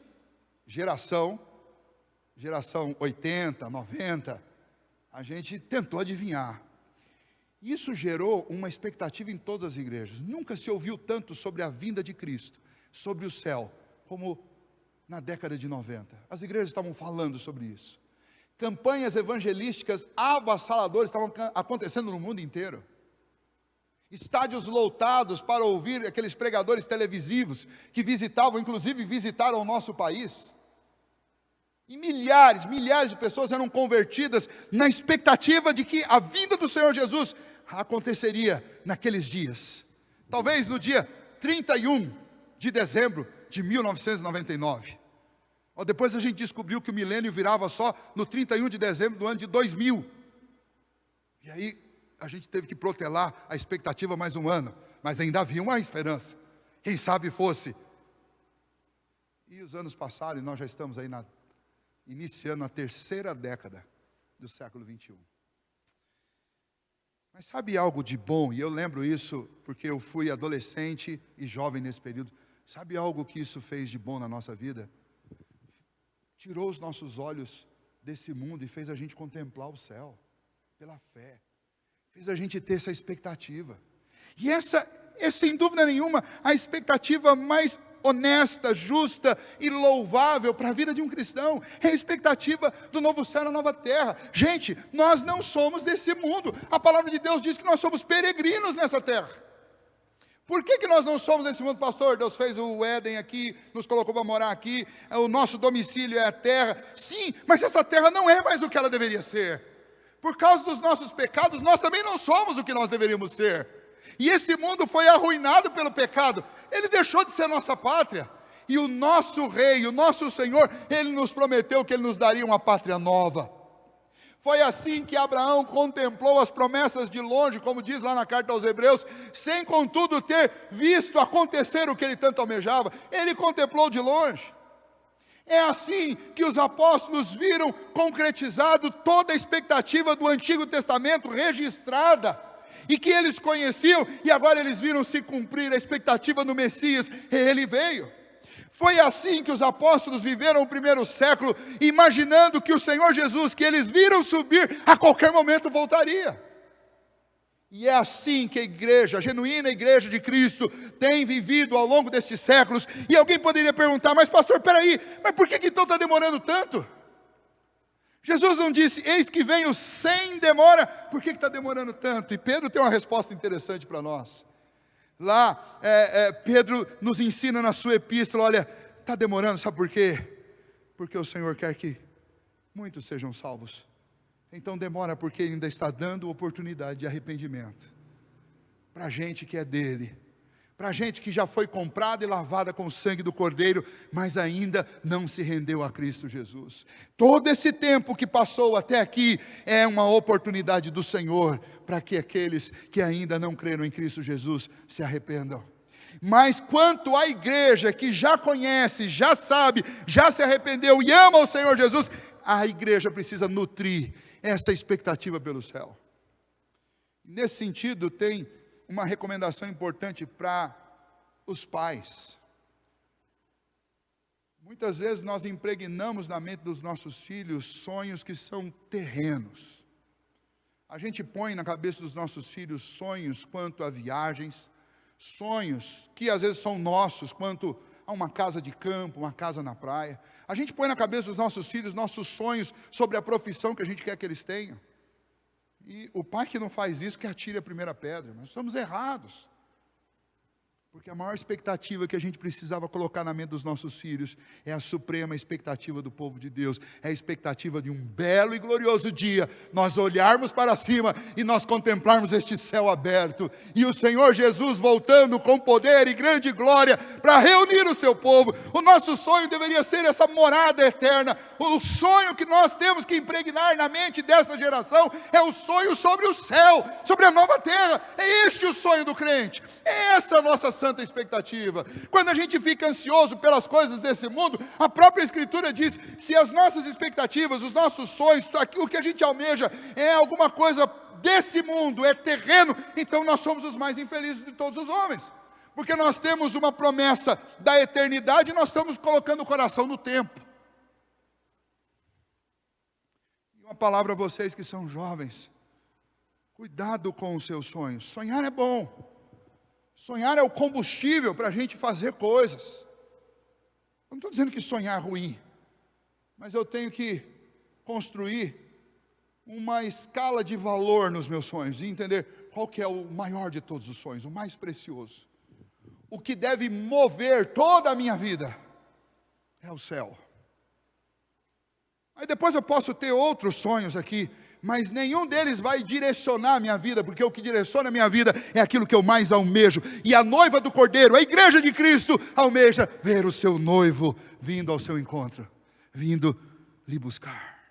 geração 80, 90, a gente tentou adivinhar. Isso gerou uma expectativa em todas as igrejas. Nunca se ouviu tanto sobre a vinda de Cristo, sobre o céu, como na década de 90. As igrejas estavam falando sobre isso. Campanhas evangelísticas avassaladoras estavam acontecendo no mundo inteiro. Estádios lotados para ouvir aqueles pregadores televisivos que inclusive visitaram o nosso país. E milhares de pessoas eram convertidas na expectativa de que a vinda do Senhor Jesus aconteceria naqueles dias. Talvez no dia 31 de dezembro de 1999. Depois a gente descobriu que o milênio virava só no 31 de dezembro do ano de 2000. E aí a gente teve que protelar a expectativa mais um ano. Mas ainda havia uma esperança. Quem sabe fosse. E os anos passaram e nós já estamos aí iniciando a terceira década do século 21. Mas sabe algo de bom? E eu lembro isso porque eu fui adolescente e jovem nesse período. Sabe algo que isso fez de bom na nossa vida? Tirou os nossos olhos desse mundo e fez a gente contemplar o céu, pela fé. Fez a gente ter essa expectativa. E essa é sem dúvida nenhuma a expectativa mais honesta, justa e louvável para a vida de um cristão. É a expectativa do novo céu e da nova terra. Gente, nós não somos desse mundo. A palavra de Deus diz que nós somos peregrinos nessa terra. Por que nós não somos desse mundo, pastor? Deus fez o Éden aqui, nos colocou para morar aqui, o nosso domicílio é a terra. Sim, mas essa terra não é mais o que ela deveria ser. Por causa dos nossos pecados, nós também não somos o que nós deveríamos ser. E esse mundo foi arruinado pelo pecado. Ele deixou de ser nossa pátria. E o nosso Rei, o nosso Senhor, Ele nos prometeu que Ele nos daria uma pátria nova. Foi assim que Abraão contemplou as promessas de longe, como diz lá na carta aos Hebreus, sem contudo ter visto acontecer o que ele tanto almejava. Ele contemplou de longe. É assim que os apóstolos viram concretizado toda a expectativa do Antigo Testamento registrada, e que eles conheciam, e agora eles viram se cumprir a expectativa do Messias, e Ele veio. Foi assim que os apóstolos viveram o primeiro século, imaginando que o Senhor Jesus, que eles viram subir, a qualquer momento voltaria. E é assim que a igreja, a genuína igreja de Cristo, tem vivido ao longo destes séculos. E alguém poderia perguntar, mas pastor, peraí, mas por que então está demorando tanto? Jesus não disse, eis que venho sem demora, por que está demorando tanto? E Pedro tem uma resposta interessante para nós. Lá, Pedro nos ensina na sua epístola, olha, está demorando, sabe por quê? Porque o Senhor quer que muitos sejam salvos. Então demora porque Ele ainda está dando oportunidade de arrependimento. Para a gente que é dEle. Para a gente que já foi comprada e lavada com o sangue do Cordeiro, mas ainda não se rendeu a Cristo Jesus. Todo esse tempo que passou até aqui é uma oportunidade do Senhor para que aqueles que ainda não creram em Cristo Jesus se arrependam. Mas quanto à igreja que já conhece, já sabe, já se arrependeu e ama o Senhor Jesus, a igreja precisa nutrir essa expectativa pelo céu. Nesse sentido, tem uma recomendação importante para os pais. Muitas vezes nós impregnamos na mente dos nossos filhos sonhos que são terrenos. A gente põe na cabeça dos nossos filhos sonhos quanto a viagens, sonhos que às vezes são nossos, quanto a uma casa de campo, uma casa na praia. A gente põe na cabeça dos nossos filhos nossos sonhos sobre a profissão que a gente quer que eles tenham. E o pai que não faz isso, que atire a primeira pedra. Nós estamos errados. Porque a maior expectativa que a gente precisava colocar na mente dos nossos filhos é a suprema expectativa do povo de Deus. É a expectativa de um belo e glorioso dia, nós olharmos para cima e nós contemplarmos este céu aberto. E o Senhor Jesus voltando com poder e grande glória para reunir o seu povo. O nosso sonho deveria ser essa morada eterna. O sonho que nós temos que impregnar na mente dessa geração é o sonho sobre o céu, sobre a nova terra. É este o sonho do crente. É essa a nossa santa expectativa. Quando a gente fica ansioso pelas coisas desse mundo, a própria Escritura diz, se as nossas expectativas, os nossos sonhos, o que a gente almeja é alguma coisa desse mundo, é terreno, então nós somos os mais infelizes de todos os homens. Porque nós temos uma promessa da eternidade e nós estamos colocando o coração no tempo. E uma palavra a vocês que são jovens, cuidado com os seus sonhos. Sonhar é bom. Sonhar é o combustível para a gente fazer coisas. Eu não estou dizendo que sonhar é ruim, mas eu tenho que construir uma escala de valor nos meus sonhos e entender qual que é o maior de todos os sonhos, o mais precioso. O que deve mover toda a minha vida é o céu. Aí depois eu posso ter outros sonhos aqui, mas nenhum deles vai direcionar a minha vida, porque o que direciona a minha vida é aquilo que eu mais almejo. E a noiva do Cordeiro, a igreja de Cristo, almeja ver o seu noivo vindo ao seu encontro, vindo lhe buscar.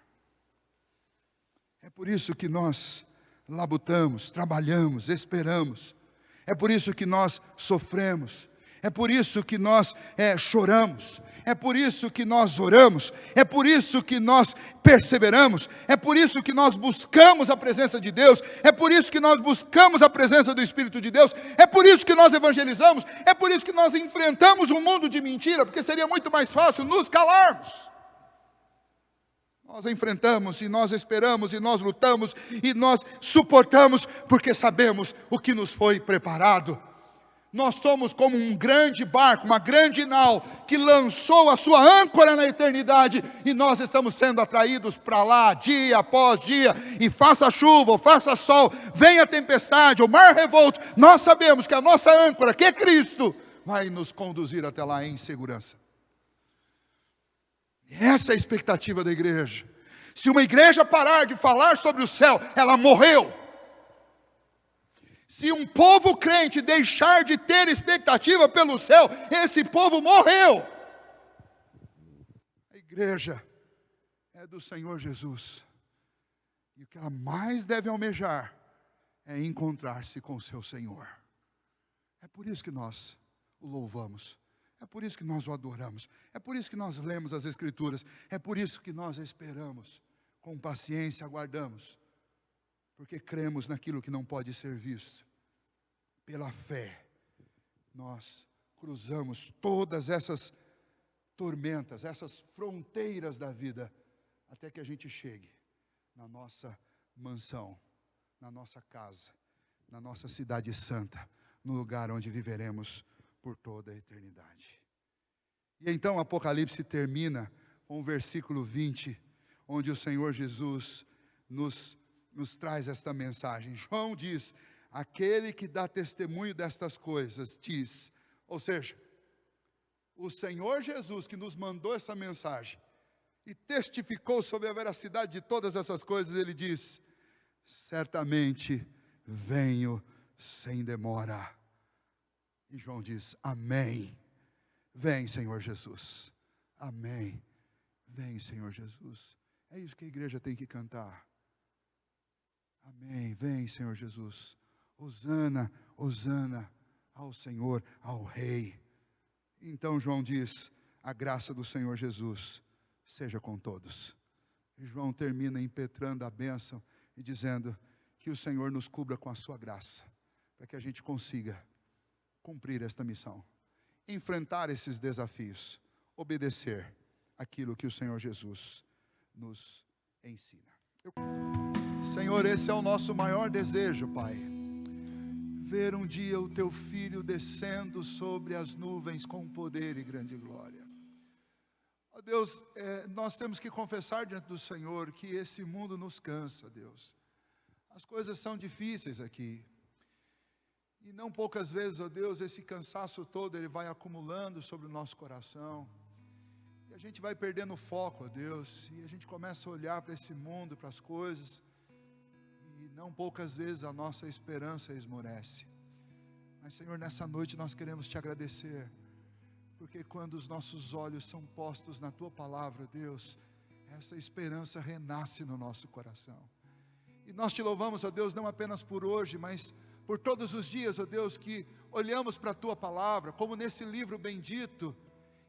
É por isso que nós labutamos, trabalhamos, esperamos. É por isso que nós sofremos. É por isso que nós choramos, é por isso que nós oramos, é por isso que nós perseveramos, é por isso que nós buscamos a presença de Deus, é por isso que nós buscamos a presença do Espírito de Deus, é por isso que nós evangelizamos, é por isso que nós enfrentamos um mundo de mentira, porque seria muito mais fácil nos calarmos. Nós enfrentamos e nós esperamos e nós lutamos e nós suportamos, porque sabemos o que nos foi preparado. Nós somos como um grande barco, uma grande nau, que lançou a sua âncora na eternidade, e nós estamos sendo atraídos para lá, dia após dia, e faça chuva, ou faça sol, venha tempestade, ou mar revolto, nós sabemos que a nossa âncora, que é Cristo, vai nos conduzir até lá em segurança. Essa é a expectativa da igreja. Se uma igreja parar de falar sobre o céu, ela morreu. Se um povo crente deixar de ter expectativa pelo céu, esse povo morreu. A igreja é do Senhor Jesus. E o que ela mais deve almejar é encontrar-se com o seu Senhor. É por isso que nós o louvamos. É por isso que nós o adoramos. É por isso que nós lemos as Escrituras. É por isso que nós esperamos. Com paciência aguardamos. Porque cremos naquilo que não pode ser visto. Pela fé, nós cruzamos todas essas tormentas, essas fronteiras da vida, até que a gente chegue na nossa mansão, na nossa casa, na nossa cidade santa, no lugar onde viveremos por toda a eternidade. E então Apocalipse termina com o versículo 20, onde o Senhor Jesus nos traz esta mensagem. João diz: aquele que dá testemunho destas coisas diz, ou seja, o Senhor Jesus que nos mandou essa mensagem e testificou sobre a veracidade de todas essas coisas, ele diz: certamente venho sem demora. E João diz: amém. Vem, Senhor Jesus. Amém. Vem, Senhor Jesus. É isso que a igreja tem que cantar. Amém. Vem, Senhor Jesus. Hosana, Hosana, ao Senhor, ao Rei. Então João diz: a graça do Senhor Jesus seja com todos. E João termina impetrando a bênção e dizendo que o Senhor nos cubra com a sua graça, para que a gente consiga cumprir esta missão, enfrentar esses desafios, obedecer aquilo que o Senhor Jesus nos ensina. Senhor, esse é o nosso maior desejo, Pai, ver um dia o Teu Filho descendo sobre as nuvens com poder e grande glória. Ó Deus, nós temos que confessar diante do Senhor que esse mundo nos cansa, Deus. As coisas são difíceis aqui. E não poucas vezes, ó Deus, esse cansaço todo, ele vai acumulando sobre o nosso coração. E a gente vai perdendo o foco, ó Deus. E a gente começa a olhar para esse mundo, para as coisas. E não poucas vezes a nossa esperança esmorece. Mas, Senhor, nessa noite nós queremos Te agradecer. Porque quando os nossos olhos são postos na Tua palavra, Deus, essa esperança renasce no nosso coração. E nós Te louvamos, ó Deus, não apenas por hoje, mas por todos os dias, ó Deus, que olhamos para a Tua palavra, como nesse livro bendito,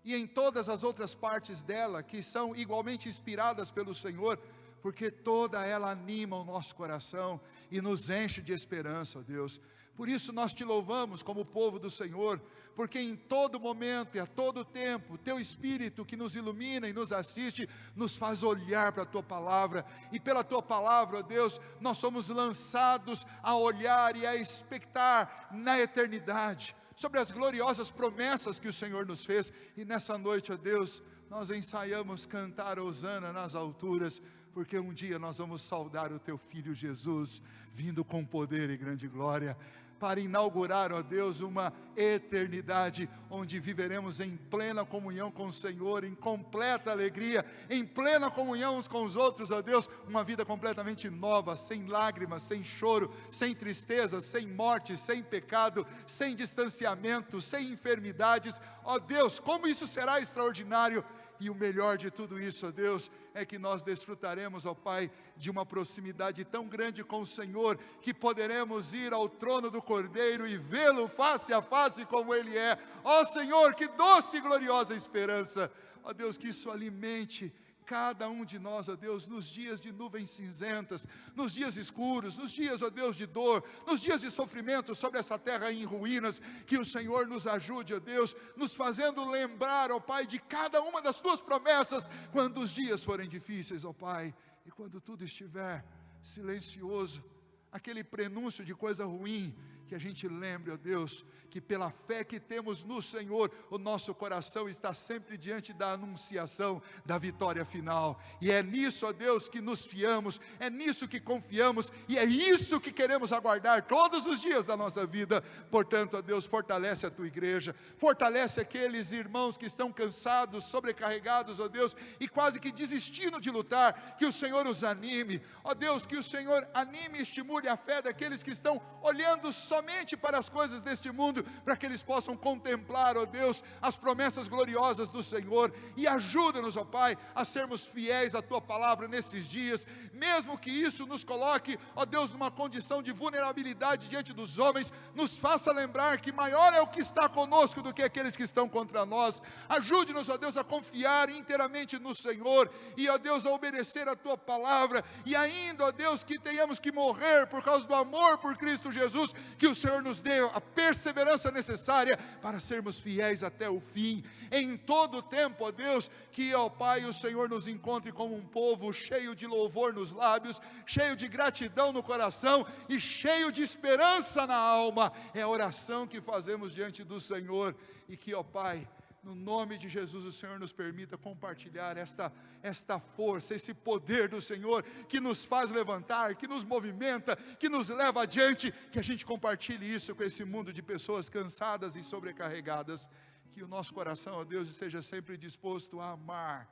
e em todas as outras partes dela, que são igualmente inspiradas pelo Senhor, porque toda ela anima o nosso coração e nos enche de esperança, ó Deus. Por isso nós Te louvamos como povo do Senhor, porque em todo momento e a todo tempo, Teu Espírito que nos ilumina e nos assiste, nos faz olhar para a Tua palavra, e pela Tua palavra, ó Deus, nós somos lançados a olhar e a expectar na eternidade, sobre as gloriosas promessas que o Senhor nos fez. E nessa noite, ó Deus, nós ensaiamos cantar hosana nas alturas, porque um dia nós vamos saudar o Teu Filho Jesus, vindo com poder e grande glória, para inaugurar, ó Deus, uma eternidade, onde viveremos em plena comunhão com o Senhor, em completa alegria, em plena comunhão uns com os outros, ó Deus, uma vida completamente nova, sem lágrimas, sem choro, sem tristeza, sem morte, sem pecado, sem distanciamento, sem enfermidades. Ó Deus, como isso será extraordinário! E o melhor de tudo isso, ó Deus, é que nós desfrutaremos, ó Pai, de uma proximidade tão grande com o Senhor, que poderemos ir ao trono do Cordeiro e vê-lo face a face como Ele é. Ó Senhor, que doce e gloriosa esperança! Ó Deus, que isso alimente cada um de nós, ó Deus, nos dias de nuvens cinzentas, nos dias escuros, nos dias, ó Deus, de dor, nos dias de sofrimento sobre essa terra em ruínas, que o Senhor nos ajude, ó Deus, nos fazendo lembrar, ó Pai, de cada uma das Tuas promessas, quando os dias forem difíceis, ó Pai, e quando tudo estiver silencioso, aquele prenúncio de coisa ruim, que a gente lembre, ó Deus, que pela fé que temos no Senhor, o nosso coração está sempre diante da anunciação da vitória final, e é nisso, ó Deus, que nos fiamos, é nisso que confiamos, e é isso que queremos aguardar todos os dias da nossa vida. Portanto, ó Deus, fortalece a Tua igreja, fortalece aqueles irmãos que estão cansados, sobrecarregados, ó Deus, e quase que desistindo de lutar, que o Senhor os anime, ó Deus, que o Senhor anime e estimule a fé daqueles que estão olhando somente para as coisas deste mundo, para que eles possam contemplar, ó Deus, as promessas gloriosas do Senhor, e ajuda-nos, ó Pai, a sermos fiéis à Tua palavra nesses dias, mesmo que isso nos coloque, ó Deus, numa condição de vulnerabilidade diante dos homens, nos faça lembrar que maior é o que está conosco do que aqueles que estão contra nós. Ajude-nos, ó Deus, a confiar inteiramente no Senhor, e ó Deus, a obedecer a Tua palavra, e ainda, ó Deus, que tenhamos que morrer por causa do amor por Cristo Jesus, que o Senhor nos dê a perseverança necessária para sermos fiéis até o fim, em todo o tempo, ó Deus, que, ó Pai, o Senhor nos encontre como um povo cheio de louvor nos lábios, cheio de gratidão no coração e cheio de esperança na alma. É a oração que fazemos diante do Senhor, e que, ó Pai, no nome de Jesus, o Senhor nos permita compartilhar esta força, esse poder do Senhor, que nos faz levantar, que nos movimenta, que nos leva adiante, que a gente compartilhe isso com esse mundo de pessoas cansadas e sobrecarregadas, que o nosso coração, ó Deus, esteja sempre disposto a amar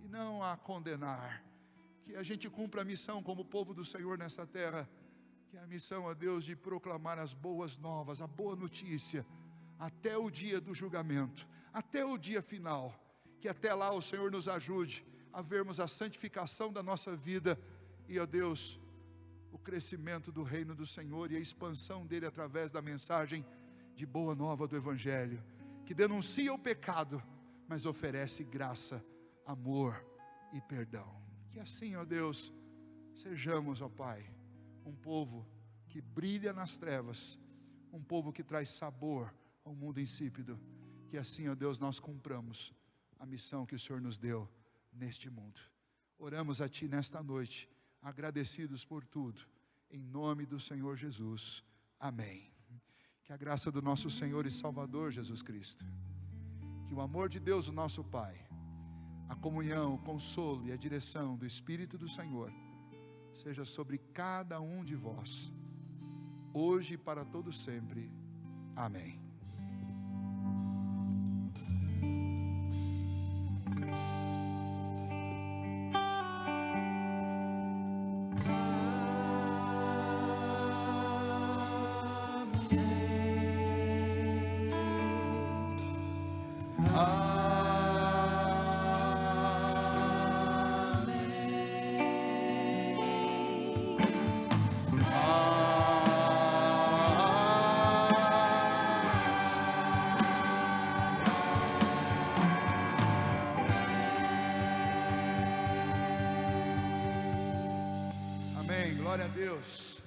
e não a condenar, que a gente cumpra a missão como povo do Senhor nessa terra, que é a missão, ó Deus, de proclamar as boas novas, a boa notícia, até o dia do julgamento, até o dia final, que até lá o Senhor nos ajude a vermos a santificação da nossa vida, e, ó Deus, o crescimento do reino do Senhor e a expansão dele através da mensagem de boa nova do Evangelho, que denuncia o pecado, mas oferece graça, amor e perdão. Que assim, ó Deus, sejamos, ó Pai, um povo que brilha nas trevas, um povo que traz sabor ao mundo insípido. Que assim, ó Deus, nós cumpramos a missão que o Senhor nos deu neste mundo. Oramos a Ti nesta noite, agradecidos por tudo, em nome do Senhor Jesus, amém. Que a graça do nosso Senhor e Salvador Jesus Cristo, que o amor de Deus, o nosso Pai, a comunhão, o consolo e a direção do Espírito do Senhor, seja sobre cada um de vós, hoje e para todo sempre, amém. Amém, glória a Deus.